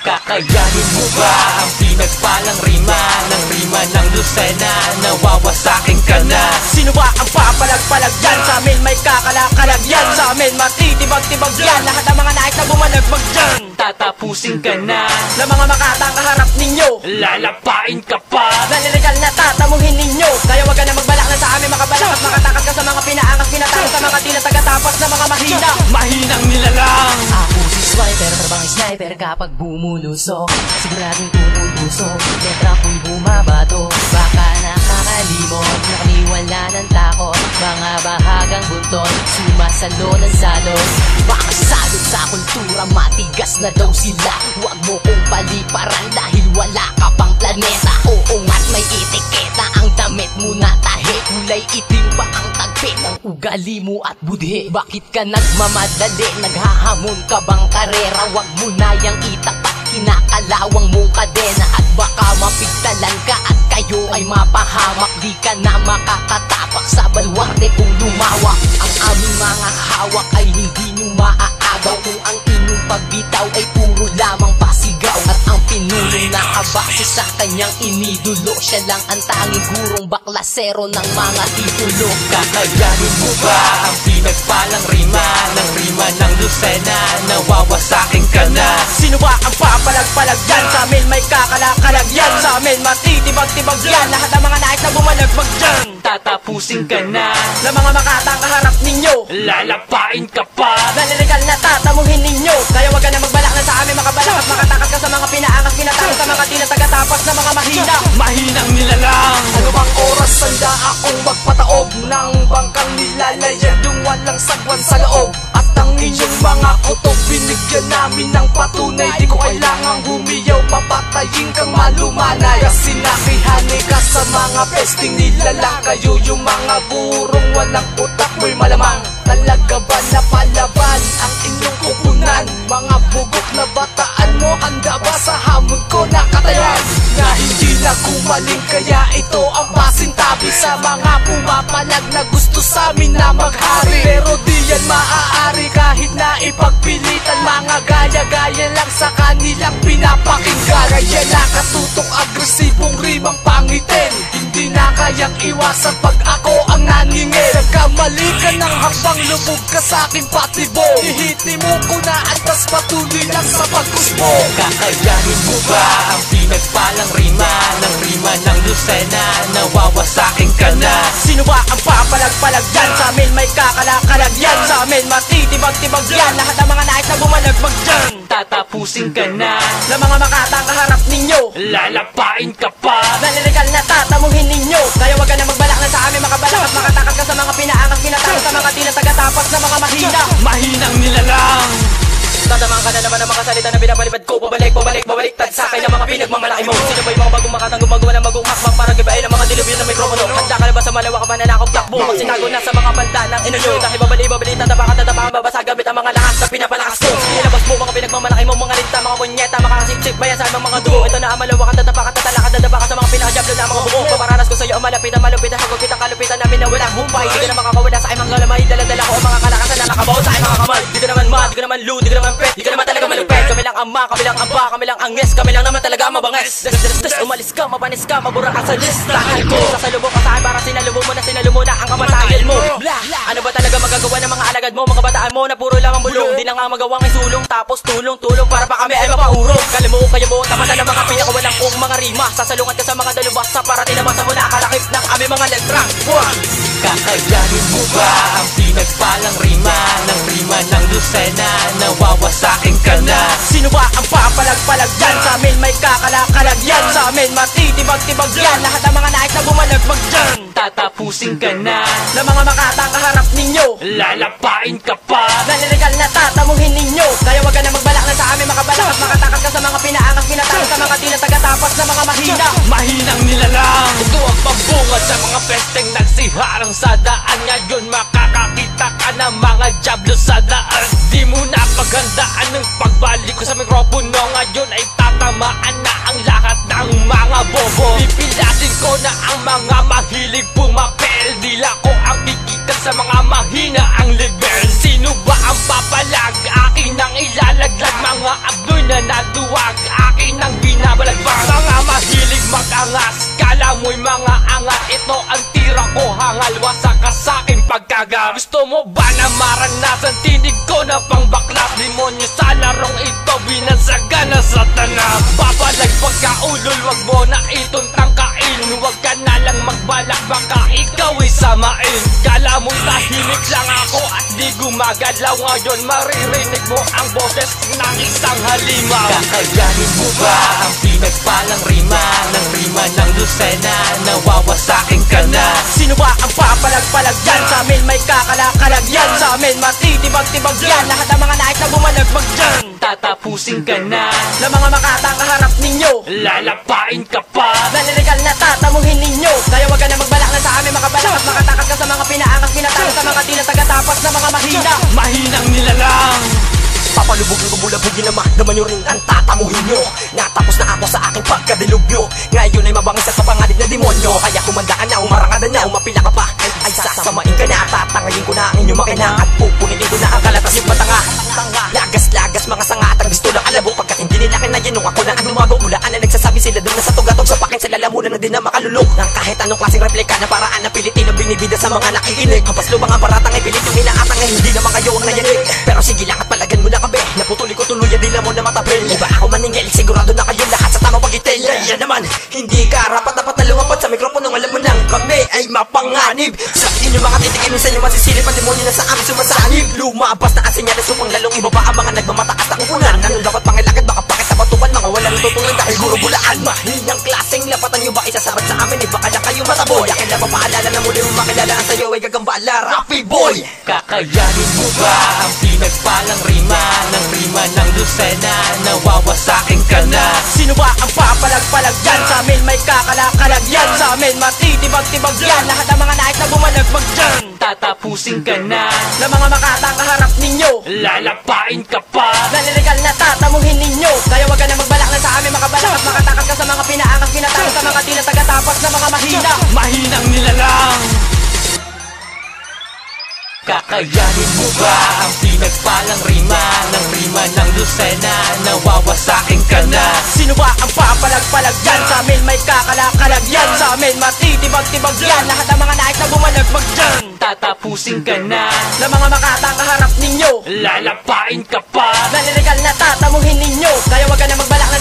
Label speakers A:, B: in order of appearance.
A: Kakayanin mo ba ang pinagpalang rima ng rima ng Lucena? Nawawasakin ka na.
B: Sino ba ang papalag-palag yan? Sa amin may kakalakalag yan. Sa amin matitibag-tibag yan. Lahat ng mga nais na bumalagbag dyan,
A: Tatapusin ka na.
B: na mga makatang kaharap ninyo,
A: Lalapain ka pa.
B: naliligal na tatamuhin ninyo. Kaya wag ka na magbalak na sa amin makabalak at makatakas ka sa mga pinaangas pinatakas sa mga tila tagatapos na mga mahina.
A: Mahinang nilalang.
C: Ako si swiper, trabang sniper kapag bumulusok. Siguradong tutubusok, letra ko'y bumabato. Baka nakakalimot, nakaniwala ng takot. Mga bahagang bunton, sumasalo ng salot. Baka salot sa kultura, matigas na daw sila. Huwag mo kong paliparan dahil wala ka pang planeta. Oo nga't may etiketa, ang damit mo na tahi. Kulay itim pa ang tagpi ng ugali mo at budhi. Bakit ka nagmamadali, naghahamon ka bang karera? Huwag mo na yang itapat, kinakalawang mong kadena. At baka mapigtalan ka at kayo ay mapahamak. Di ka na makakatapak sa balwarte kung lumawak. Ang aming mga hawak ay hindi nyo maaagaw. Kung ang inyong pagbitaw ay puro lamang pasigaw. At ang pinuno nakabase sa kanyang inidulo, siya lang ang tanging gurong baklasero ng mga titulo.
A: Kakayanin mo ba ang pinagpalang rima ng rima ng Lucena? Nawawasakin ka na.
B: Sino ba ang papalag-palag yan? Sa amin may kakalakalag yan. Sa amin matitibag-tibag yan. Lahat ng mga nais na bumalagbag dyan,
A: Tatapusin ka na.
B: na mga makatang kaharap ninyo,
A: Lalapain ka pa.
B: naliligal na tatamuhin ninyo. Kaya wag ka na magbalak na sa amin makabalak at makatakas ka sa mga pinaangas pinatakas sa mga tila tagatapos na mga mahina.
A: Mahinang nilalang.
D: Ano bang oras sanda akong magpataob ng bangkang nilalayan yung walang sagwan sa loob? At ang inyong mga kutob binigyan namin ng patunay. Di ko kailangang humiyaw, papatayin kang malumanay. Kasi nakihani ka sa mga pesting nilalang. Kayo yung mga burong walang utak, mo'y malamang. Talaga ba na palaban ang inyong kukunan? Mga bugok na bataan mo, handa ba sa hamon ko nakatayan? Na hindi na gumaling, kaya ito ang pasintabi sa mga pumapalag na gusto sa amin na maghari. Pero di yan maaari kahit na ipagpilitan. Mga gaya-gaya lang sa kanilang pinapakinggan. Kaya nakatutok agresibong rimang pangitin. Hindi na kayang iwasan pag ako ang naningil. Nagkamali ka ng hambang lubog ka sa'kin patibo. Ihiti mo ko na at tas patuloy lang sa pagkusmo.
A: Kakayanin mo ba ang pinagpalang rima ng rima ng Lucena? Nawawasakin ka na.
B: Sino ba ang papalag-palag yan? Sa amin may kakalakalag yan. Sa amin matitibag-tibag yan. Lahat ng mga nais na bumalagbag dyan,
A: Tatapusin ka na.
B: na mga makatang kaharap ninyo,
A: Lalapain ka pa.
B: naliligal na tatamuhin ninyo. Kaya wag ka na magbalak na sa amin makabalak at makatakas ka sa mga pinaangas pinatakas sa mga tila tagatapos na mga mahina.
A: Mahinang nilalang.
B: Tatamaan ka na naman ang mga salita na pinapalipad ko. Pabalik-baliktad sa akin ang mga pinagmamalaki mo. Sino ba yung mga bagong makatang gumagawa ng bagong hakbang para gibain ang mga dilubyo na mikropono? Handa ka na ba sa malawa ka ba na nakaptakbo? Pag sinago na sa mga banta ng ino nyo, dahil babali, tatapakan, babasa gamit ang mga lakas na pinapalakas ko. Ilabas mo mga pinagmamalaki mo, mga linta, mga bunyeta, makakasip-sip, bayasan ng mga duo. Ito na ang malawa ka, tatapakan, tatalakad, tatapakan sa mga pinakajablo na mga buo. Paparanas ko sa'yo ang malapit, hagupit ang kalupitan namin na walang humpay. Di ka na makakawala sa aking mga lamay, dala-dala ko ang mga kalakasan na nakabaw sa aking mga kamay. Di ka naman di ka naman lu, di ka naman pet, di ka naman talaga malupet. Kami lang ama, kami lang amba, kami lang anges, kami lang naman talaga mabanges. Umalis ka, mapanis ka, mabura ka sa listahan ko. Sasalubong ka sa akin para sinalo mo na ang kamatayan mo. Ano ba talaga magagawa ng mga alagad mo, mga bataan mo na puro lamang bulong? Di na nga magawang isulong, tapos tulong para pa kami ay mapaurong. Kayo mo, tapatan ng mga pinakawalang kong mga rima. Sasalungan ka sa mga dalubasa para tinamasa mo na akalakip ng aming mga letra.
A: Kakayanin mo ba ang pinagpalang rima ng rima ng Lucena? Nawawasakin ka na.
B: Sino ba ang papalag-palag yan? Sa amin may kakalakalag yan. Sa amin matitibag-tibag yan. Lahat ng mga nais na bumalagbag dyan,
A: Tatapusin ka na.
B: na mga makatang kaharap ninyo,
A: Lalapain ka pa.
B: naliligal na tatamuhin ninyo. Kaya wag ka na magbalak na sa amin makabalak at makatakas ka sa mga pinaangas pinatakas sa mga tila tagatapos na mga mahina.
A: Mahinang nilalang. Ito ang pambungad sa mga pesteng nagsiharang sa daan. Ngayon makakakita ka ng mga jablo sa daan. Di mo na paghandaan ng pagbalik ko sa mikropono. Ngayon ay tatamaan na ang lahat ng mga bobo. Pipilasin ko na ang mga mahilig pumapel. Dila ko ang kikitan sa mga mahina ang level. Sino ba ang papalag? Akin ang ilalaglag mga abdoy na naduwag. umaga. Gusto mo ba na maranasan tinig ko na pang baklap? Demonyo sa larong ito, binansaga na satanas. Babalag pagkaulol, wag mo na itong tangkain. Huwag ka na lang magbalak, baka ikaw ay samain. Kala mo tahimik lang ako at di gumagalaw. Ngayon maririnig mo ang boses ng isang halimaw. Kakayanin mo ba ang pinagpalang rima ng rima ng Lucena? Nawawasakin ka na.
B: Sino ba ang papalag-palag yan? Sa amin may kakalakalag yan. Sa amin matitibag-tibag yan. Lahat ng mga nais na bumalagmag dyan,
A: Tatapusin ka na.
B: na mga makatang kaharap ninyo,
A: Lalapain ka pa.
B: naliligal na tatamuhin ninyo. Kaya wag ka na magbalak na sa amin makabalak at makatakas ka sa mga pinaangas pinatakas sa mga di na taga-tapas na mga mahina.
A: Mahinang nilalang.
E: Papalubugin ko bulabugin naman naman yung rin ang tatamuhin nyo. Natapos na ako sa aking pagkadilog nyo. Ngayon ay mabangis sa pangalit na demonyo. Kaya kumanda ka na, umarangada na, umapila ka pa, ay sasamain ka na. Tatangayin ko na ang inyong makina at pupunitin ko na ang kalatas yung patanga. Lagas-lagas mga sanga at ang gusto lang alabo. Pagkat hindi nila kinayan nung ako na ang lumago. Mulaan na nagsasabi sila doon na sa tugatog sa pakin. Sa lalamunan na din na makalulok ng kahit anong klaseng replika na paraan na Pilipino binibida sa mga nakikinig. Kapaslo mga baratang ay pilit yung inaatang ay hindi naman kayo ang nayanig. Pero sige lang at palagan mo na kami. Naputuli ko tuluyan dila mo na matabil. Iba ako maningil, sigurado na kayo lahat sa tamang pagitil. Yan naman, hindi ka rapat dapat na lumapat sa mikropono. Alam mo lang kami ay mapanganib. Sa inyo mga titikin, minsan yung masisilip ang demonyo na sa amin sumasanib. Lumabas na ang sinyalis upang lalong ibaba ang mga nagmamataas na kukunan. Anong dapat pangilakad, baka pakit sa batukan, mga walang tutungan dahil guro bulaan. Mahinang klaseng lapatan nyo ba isasabat sa amin? Iba ka na kayong mataboy. Akin na papaalala na muli mong makilala ang sayo ay gagambala. Rapi boy!
A: Kakayanin mo ba ang pinagpalang rima ng rima ng Lucena? Nawawasakin ka na.
B: Sino ba ang papalag-palag yan? Sa amin may kakalakalag yan. Sa amin matitibag-tibag yan. Lahat ng mga nais na bumalagmag dyan,
A: Tatapusin ka na.
B: na mga makatang kaharap ninyo,
A: Lalapain ka pa.
B: naliligal na tatamuhin ninyo. Kaya wag ka na magbalak na sa amin makabalak at makatakas ka sa mga pinaangas pinatakas sa mga di na taga-tapas na mga mahina.
A: Mahinang nilalang. Kakayanin mo ba ang pinagpalang rima ng rima ng Lucena? Nawawasakin ka na.
B: Sino ba ang papalag-palag yan? Sa amin may kakalakalag yan. Sa amin matitibag-tibag yan. Lahat ng mga nais na bumalagmag dyan,
A: Tatapusin ka na.
B: na mga makatang kaharap ninyo,
A: Lalapain ka pa.
B: naliligal na tatamuhin ninyo. Kaya wag ka na magbalak na